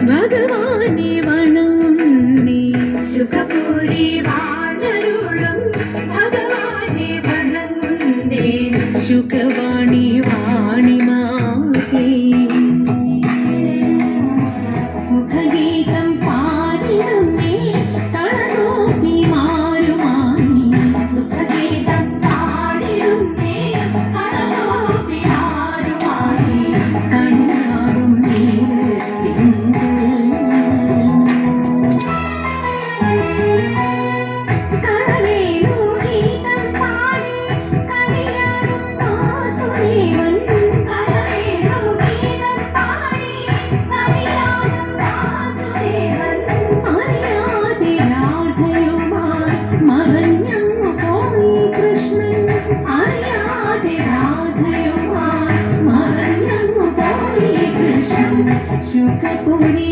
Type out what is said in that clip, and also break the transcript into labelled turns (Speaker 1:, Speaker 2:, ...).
Speaker 1: ഭഗവാനെ വണങ്ങുന്നേ
Speaker 2: സുഖപൂരി വാണരുളും ഭഗവാനെ വണങ്ങുന്നേ
Speaker 1: സുഖവാണി വാണിമാതേ സുഖഗീതം പാടിടുന്നേ തളനോക്കി മാറുമാനി
Speaker 2: സുഖഗീതം പാടിടുന്നേ തളനോക്കി മാറുമാനി
Speaker 1: തണിയാറും നേരത്തിങ്കൽ കളവേണുഗീതം പാടി കളിയാടും ദാസുദേവൻ
Speaker 2: കളവേണുഗീതം പാടി കളിയാടും വാസുദേവൻ
Speaker 1: അറിയാതെ രാധയുമായി മറഞ്ഞങ്ങു പോയി കൃഷ്ണൻ അറിയാതെ രാധയുമായി മറഞ്ഞങ്ങു പോയി കൃഷ്ണൻ ശുഖപുരി